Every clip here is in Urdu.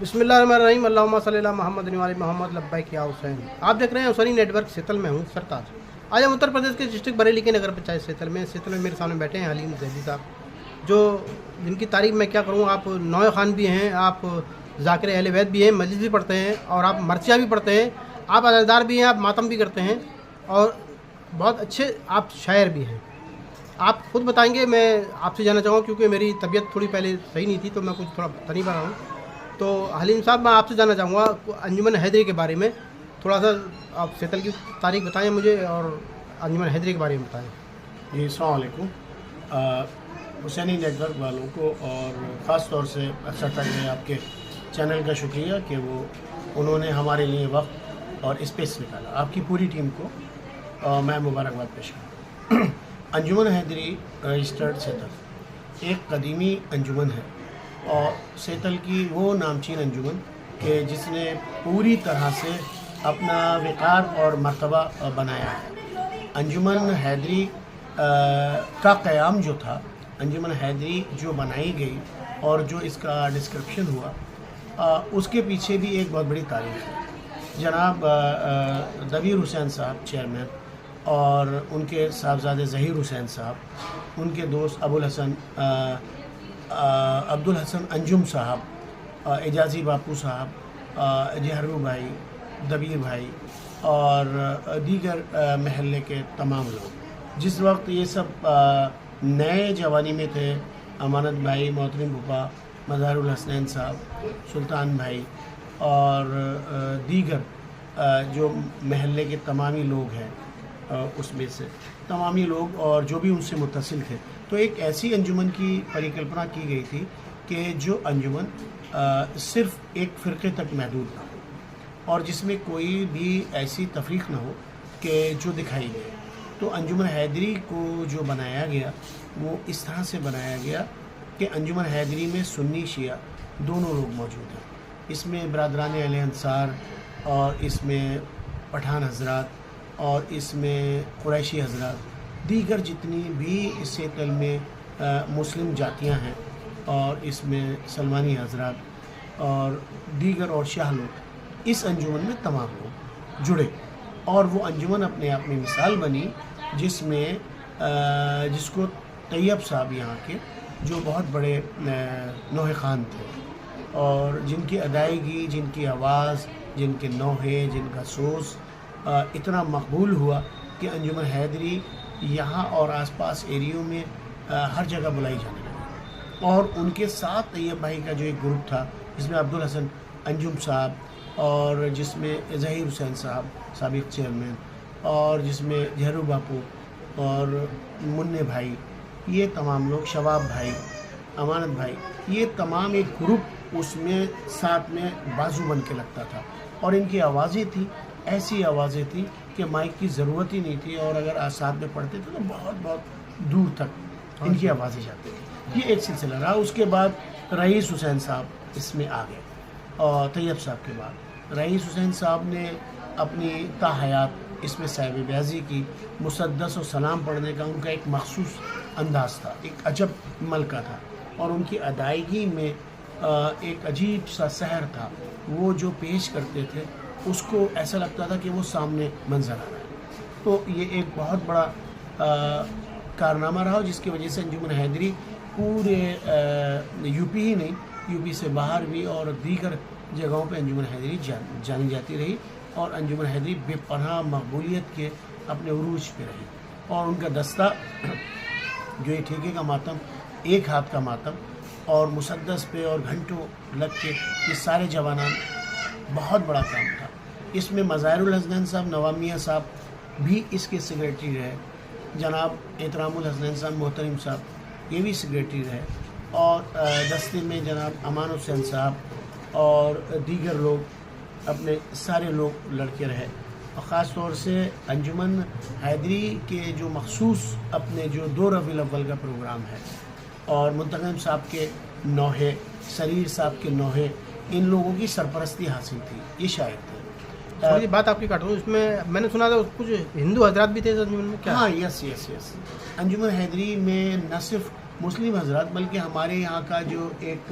بسم اللہ الرحمن الرحیم اللہم صلی اللہ محمد علی محمد لبیک یا حسین. آپ دیکھ رہے ہیں حسینی نیٹ ورک. سیتل میں ہوں سرتاج. آج ہم اتر پردیش کے ڈسٹرکٹ بریلی کے نگر پنچایت سیتل میں میرے سامنے بیٹھے ہیں حلیم زیدی صاحب، جو جن کی تعریف میں کیا کروں. آپ نوئے خان بھی ہیں، آپ ذاکر اہل بیت بھی ہیں، مجلس بھی پڑھتے ہیں اور آپ مرثیہ بھی پڑھتے ہیں، آپ ادادار بھی ہیں، آپ ماتم بھی کرتے ہیں اور بہت اچھے آپ شاعر بھی ہیں. آپ خود بتائیں گے. میں آپ سے جاننا چاہوں گا کیونکہ میری طبیعت تھوڑی پہلے صحیح نہیں تھی تو میں کچھ تھوڑا بتا نہیں پا رہا ہوں. تو حلیم صاحب، میں آپ سے جاننا چاہوں گا انجمن حیدری کے بارے میں تھوڑا سا. آپ سیتل کی تاریخ بتائیں مجھے اور انجمن حیدری کے بارے میں بتائیں. جی السلام علیکم. حسینی نیٹ ورک والوں کو اور خاص طور سے آپ کے چینل کا شکریہ کہ انہوں نے ہمارے لیے وقت اور اسپیس نکالا. آپ کی پوری ٹیم کو میں مبارکباد پیش کروں. انجمن حیدری رجسٹرڈ سیتل ایک قدیمی انجمن ہے اور سیتل کی وہ نامچین انجمن کہ جس نے پوری طرح سے اپنا وقار اور مرتبہ بنایا ہے. انجمن حیدری کا قیام جو تھا، انجمن حیدری جو بنائی گئی اور جو اس کا ڈسکرپشن ہوا، اس کے پیچھے بھی ایک بہت بڑی تاریخ ہے. جناب دبیر حسین صاحب چیئرمین اور ان کے صاحبزادے ظہیر حسین صاحب، ان کے دوست ابوالحسن عبدالحسن انجم صاحب، اعجازی باپو صاحب، جہرو بھائی، دبیر بھائی اور دیگر محلے کے تمام لوگ جس وقت یہ سب نئے جوانی میں تھے، امانت بھائی، محترم بھوپا، مظہر الحسنین صاحب، سلطان بھائی اور دیگر جو محلے کے تمامی لوگ ہیں، اس میں سے تمامی لوگ اور جو بھی ان سے متصل تھے، تو ایک ایسی انجمن کی پریکلپنا کی گئی تھی کہ جو انجمن صرف ایک فرقے تک محدود نہ ہو اور جس میں کوئی بھی ایسی تفریق نہ ہو کہ جو دکھائی گئی. تو انجمن حیدری کو جو بنایا گیا وہ اس طرح سے بنایا گیا کہ انجمن حیدری میں سنی شیعہ دونوں لوگ موجود ہیں. اس میں برادران اہل انصار اور اس میں پٹھان حضرات اور اس میں قریشی حضرات، دیگر جتنی بھی اس سیتل میں مسلم جاتیاں ہیں اور اس میں سلمانی حضرات اور دیگر اور شاہ لوگ اس انجمن میں تمام لوگ جڑے اور وہ انجمن اپنے آپ میں مثال بنی جس میں جس کو طیب صاحب یہاں کے جو بہت بڑے نوحے خان تھے اور جن کی ادائیگی، جن کی آواز، جن کے نوحے، جن کا سوز اتنا مقبول ہوا کہ انجمن حیدری یہاں اور آس پاس ایریوں میں ہر جگہ بلائی جانے لگی. اور ان کے ساتھ طیب بھائی کا جو ایک گروپ تھا جس میں عبدالحسن انجم صاحب اور جس میں ظہیر حسین صاحب سابق چیئرمین اور جس میں جہرو باپو اور منع بھائی، یہ تمام لوگ، شواب بھائی، امانت بھائی، یہ تمام ایک گروپ اس میں ساتھ میں بازو بن کے لگتا تھا. اور ان کی آوازیں تھیں، ایسی آوازیں تھیں کہ مائک کی ضرورت ہی نہیں تھی اور اگر آسات میں پڑھتے تھے تو بہت بہت دور تک ان کی آوازیں جاتی تھیں. یہ ایک سلسلہ رہا. اس کے بعد رئیس حسین صاحب اس میں آ گئے اور طیب صاحب کے بعد رئیس حسین صاحب نے اپنی تاحیات اس میں صاحب بیازی کی، مسدس و سلام پڑھنے کا ان کا ایک مخصوص انداز تھا، ایک عجب ملکہ تھا اور ان کی ادائیگی میں ایک عجیب سا سحر تھا. وہ جو پیش کرتے تھے اس کو ایسا لگتا تھا کہ وہ سامنے منظر آ رہا ہے. تو یہ ایک بہت بڑا کارنامہ رہا جس کی وجہ سے انجمن حیدری پورے یو پی ہی نہیں، یو پی سے باہر بھی اور دیگر جگہوں پہ انجمن حیدری جانی جاتی رہی اور انجمن حیدری بے پناہ مقبولیت کے اپنے عروج پہ رہی. اور ان کا دستہ جو یہ ٹھیکے کا ماتم، ایک ہاتھ کا ماتم اور مسدس پہ اور گھنٹوں لگ کے یہ سارے جوانان، بہت بڑا کام تھا. اس میں مظاہر الحسنین صاحب، نوامیہ صاحب بھی اس کے سیکریٹری رہے، جناب احترام الحسنین صاحب محترم صاحب یہ بھی سیکریٹری رہے اور دستے میں جناب امان حسین صاحب اور دیگر لوگ اپنے سارے لوگ لڑکے رہے. اور خاص طور سے انجمن حیدری کے جو مخصوص اپنے جو 2 ربیع الاول کا پروگرام ہے اور منتظم صاحب کے نوحے، سریر صاحب کے نوحے، ان لوگوں کی سرپرستی حاصل تھی. یہ شاعر تھے. یہ بات آپ کی کاٹ رہا ہوں، اس میں نے سنا تھا کچھ ہندو حضرات بھی تھے اس انجمن میں. کیا؟ ہاں، یس. انجمن حیدری میں نہ صرف مسلم حضرات بلکہ ہمارے یہاں کا جو ایک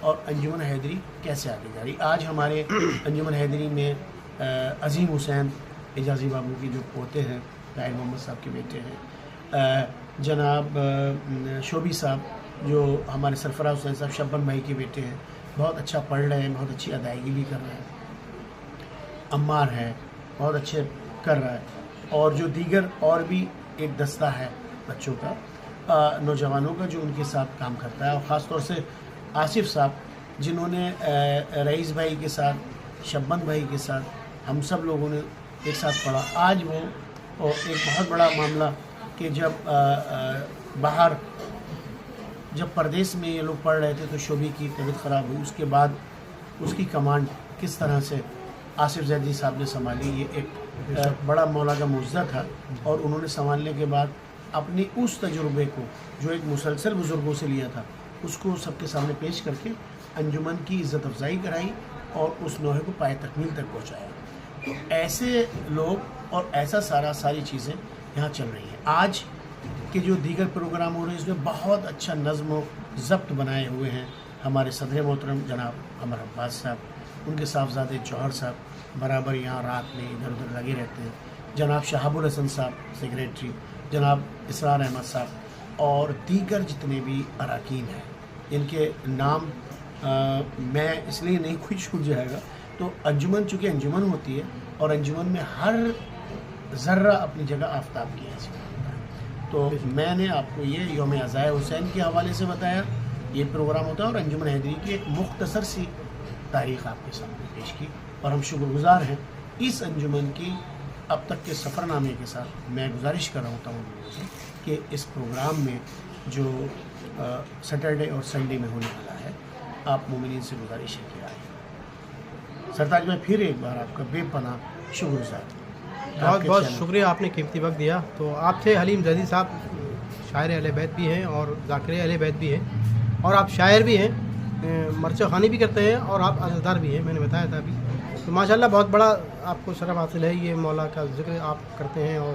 اور انجمن حیدری کیسے آگے جا رہی. آج ہمارے انجمن حیدری میں عظیم حسین اعجازی بابو کی جو پوتے ہیں، طاہر محمد صاحب کے بیٹے ہیں، جناب شوبی صاحب جو ہمارے سرفراز حسین صاحب شبن بھائی کے بیٹے ہیں، بہت اچھا پڑھ رہے ہیں، بہت اچھی ادائیگی بھی کر رہے ہیں. عمار ہے، بہت اچھے کر رہا ہے. اور جو دیگر اور بھی ایک دستہ ہے بچوں کا، نوجوانوں کا، جو ان کے ساتھ کام کرتا ہے. اور خاص طور سے آصف صاحب جنہوں نے رئیس بھائی کے ساتھ، شبن بھائی کے ساتھ ہم سب لوگوں نے ایک ساتھ پڑھا. آج وہ ایک بہت بڑا معاملہ کہ جب جب پردیس میں یہ لوگ پڑھ رہے تھے تو شوبی کی طبیعت خراب ہوئی، اس کے بعد اس کی کمانڈ کس طرح سے آصف زیدی صاحب نے سنبھالی، یہ ایک بڑا مولا کا معجزہ تھا. اور انہوں نے سنبھالنے کے بعد اپنی اس تجربے کو جو ایک مسلسل بزرگوں سے لیا تھا، اس کو سب کے سامنے پیش کر کے انجمن کی عزت افزائی کرائی اور اس لوہے کو پائے تکمیل تک پہنچایا. تو ایسے لوگ اور ایسا ساری چیزیں یہاں چل رہی ہیں. آج کے جو دیگر پروگرام ہو رہے ہیں اس میں بہت اچھا نظم و ضبط بنائے ہوئے ہیں ہمارے صدر محترم جناب عمر عباس صاحب. ان کے صاحبزادے جوہر صاحب برابر یہاں رات میں ادھر ادھر لگے رہتے ہیں. جناب شہاب الحسن صاحب سیکریٹری، جناب اسرار احمد صاحب اور دیگر جتنے بھی اراکین ہیں، ان کے نام میں اس لیے نہیں کوئی چھوٹ جائے گا. تو انجمن چونکہ انجمن ہوتی ہے اور انجمن میں ہر ذرہ اپنی جگہ آفتاب کی حیثیت ہوتا ہے. تو میں نے آپ کو یہ یوم عزائے حسین کے حوالے سے بتایا، یہ پروگرام ہوتا ہے، اور انجمن حیدری کی ایک مختصر سی تاریخ آپ کے سامنے پیش کی. اور ہم شکر گزار ہیں اس انجمن کی اب تک کے سفر نامے کے ساتھ. میں گزارش کر رہا ہوں تمام لوگوں سے کہ اس پروگرام میں جو سیٹرڈے اور سنڈے میں ہونے والا ہے، آپ مومنین سے گزارش ہے کہ آئیں. سرتاج میں پھر ایک بار آپ کا بے پناہ شکر گزار. بہت بہت شکریہ، آپ نے قیمتی وقت دیا. تو آپ تھے حلیم زیدی صاحب، شاعر اہل بیت بھی ہیں اور ذاکر اہل بیت بھی ہیں، اور آپ شاعر بھی ہیں، مرچہ خوانی بھی کرتے ہیں، اور آپ عزادار بھی ہیں، میں نے بتایا تھا ابھی. تو ماشاءاللہ بہت بڑا آپ کو شرف حاصل ہے. یہ مولا کا ذکر آپ کرتے ہیں اور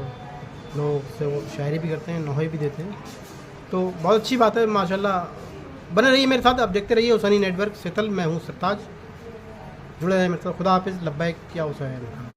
لوگ سے وہ شاعری بھی کرتے ہیں، نوحے بھی دیتے ہیں. تو بہت اچھی بات ہے ماشاءاللہ. بنے رہیے میرے ساتھ، اب دیکھتے رہیے حسینی نیٹ ورک سیتل. میں ہوں سرتاج، جڑے رہے میرے ساتھ. خدا حافظ. لبیک یا حسین.